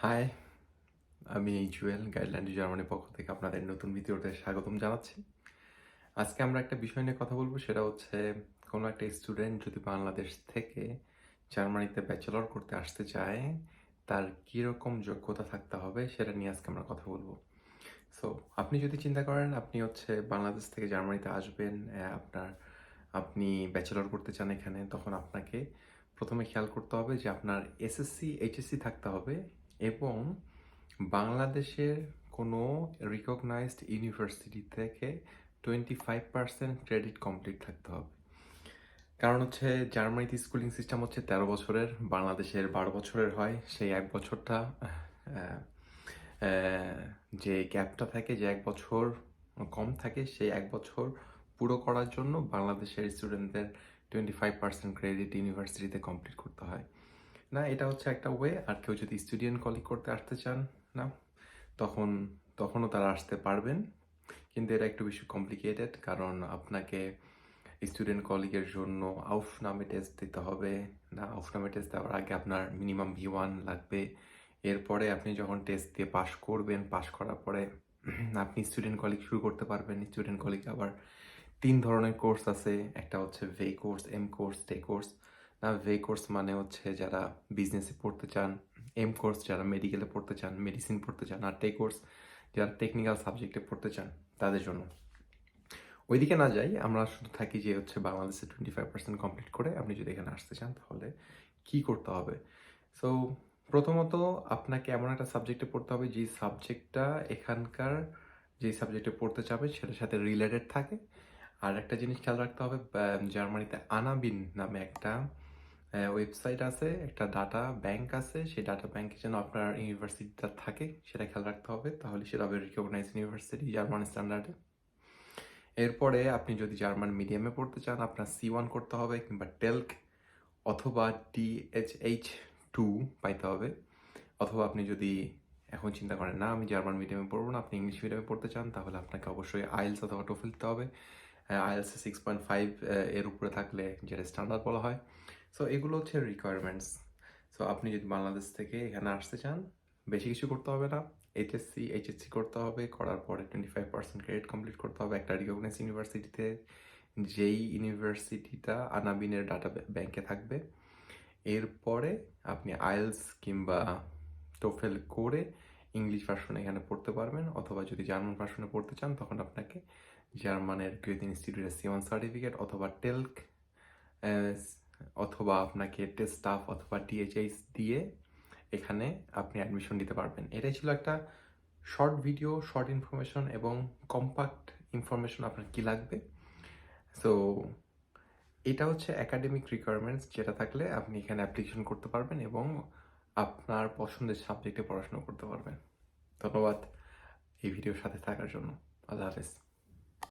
High, আমি Jewel guideline two জার্মানির পক্ষ থেকে আপনাদের নতুন ভিডিওতে স্বাগতম জানাচ্ছি। আজকে আমরা একটা বিষয় নিয়ে কথা বলবো, সেটা হচ্ছে কোনো একটা স্টুডেন্ট যদি বাংলাদেশ থেকে জার্মানিতে ব্যাচেলর করতে আসতে চায়, তার কীরকম যোগ্যতা থাকতে হবে সেটা নিয়ে আজকে আমরা কথা বলবো। সো আপনি যদি চিন্তা করেন আপনি বাংলাদেশ থেকে জার্মানিতে আসবেন, আপনি ব্যাচেলর করতে চান এখানে, তখন আপনাকে প্রথমে খেয়াল করতে হবে যে আপনার এসএসসি এইচএসসি থাকতে হবে এবং বাংলাদেশের কোনো রিকগনাইজড ইউনিভার্সিটি থেকে 25% ক্রেডিট কমপ্লিট থাকতে হবে। কারণ জার্মানিতে স্কুলিং সিস্টেম 13 বছরের, বাংলাদেশের 12 বছরের হয়। সেই 1 বছরটা আহ, আহ, যে গ্যাপটা থাকে, যে 1 বছর কম থাকে, সেই 1 বছর পুরো করার জন্য বাংলাদেশের স্টুডেন্টদের 25% ক্রেডিট ইউনিভার্সিটিতে কমপ্লিট করতে হয়। না, এটা একটা ওয়ে। আর কেউ যদি স্টুডেন্ট কলিগ করতে আসতে চান না, তখন তখনও তারা আসতে পারবেন, কিন্তু এটা একটু বেশি কমপ্লিকেটেড। কারণ আপনাকে স্টুডেন্ট কলিগের জন্য আউফনামে টেস্ট দিতে হবে। না, আউফনামে টেস্ট দেওয়ার আগে আপনার মিনিমাম V1 লাগবে। এরপরে আপনি যখন টেস্ট দিয়ে পাশ করবেন, পাশ করার পরে আপনি স্টুডেন্ট কলিগ শুরু করতে পারবেন। স্টুডেন্ট কলিগ আবার 3 ধরনের কোর্স আছে। একটা ভে কোর্স, এম কোর্স, টে কোর্স। না, ভে কোর্স মানে যারা বিজনেসে পড়তে চান, এম কোর্স যারা মেডিকেলে পড়তে চান, মেডিসিন পড়তে চান, আর টে কোর্স যারা টেকনিক্যাল সাবজেক্টে পড়তে চান তাদের জন্য। ওইদিকে না যাই, আমরা শুধু থাকি যে বাংলাদেশে 25% কমপ্লিট করে আপনি যদি এখানে আসতে চান তাহলে কি করতে হবে। সো প্রথমত আপনাকে এমন একটা সাবজেক্টে পড়তে হবে যে সাবজেক্টটা এখানকার যে সাবজেক্টে পড়তে চাবে সেটার সাথে রিলেটেড থাকে। আর একটা জিনিস খেয়াল রাখতে হবে, জার্মানিতে আনাবিন নামে একটা ওয়েবসাইট আছে, একটা ডাটা ব্যাংক আছে। সেই ডাটা ব্যাংকে যেন আপনার ইউনিভার্সিটিটা থাকে সেটা খেয়াল রাখতে হবে, তাহলে সেটা হবে রিকগনাইজ ইউনিভার্সিটি জার্মান স্ট্যান্ডার্ডে। এরপরে আপনি যদি জার্মান মিডিয়ামে পড়তে চান, আপনার C1 করতে হবে, কিংবা টেলক অথবা DHH2 পাইতে হবে। অথবা আপনি যদি এখন চিন্তা করেন না আমি জার্মান মিডিয়ামে পড়বো না, আপনি ইংলিশ মিডিয়ামে পড়তে চান, তাহলে আপনাকে অবশ্যই আইএলস অথবা টোফেল দিতে হবে। আইএলস 6.5 এর উপরে থাকলে, যেটা স্ট্যান্ডার্ড বলা হয়। সো এগুলো রিকোয়ারমেন্টস। সো আপনি যদি বাংলাদেশ থেকে এখানে আসতে চান, বেশি কিছু করতে হবে না। এইচএসসি করতে হবে, করার পরে 25% ক্রেডিট কমপ্লিট করতে হবে একটা রিকগনাইজ ইউনিভার্সিটিতে, যেই ইউনিভার্সিটিটা আনাবিনের ডাটা ব্যাংকে থাকবে। এরপরে আপনি আইএলস কিংবা টোফেল করে ইংলিশ ভার্সনে এখানে পড়তে পারবেন, অথবা যদি জার্মান ভার্সনে পড়তে চান তখন আপনাকে জার্মানের গ্রেট ইনস্টিটিউটের C1 সার্টিফিকেট অথবা টেলক, অথবা আপনাকে টেস্ট স্টাফ অথবা DHH দিয়ে এখানে আপনি অ্যাডমিশন নিতে পারবেন। এটাই ছিল একটা শর্ট ভিডিও, শর্ট ইনফরমেশন এবং কম্প্যাক্ট ইনফরমেশন আপনার কী লাগবে। সো এটা একাডেমিক রিকোয়ারমেন্টস, যেটা থাকলে আপনি এখানে অ্যাপ্লিকেশন করতে পারবেন এবং আপনার পছন্দের সাবজেক্টে পড়াশোনা করতে পারবেন। ধন্যবাদ এই ভিডিওর সাথে থাকার জন্য। আল্লাহ হাফেজ।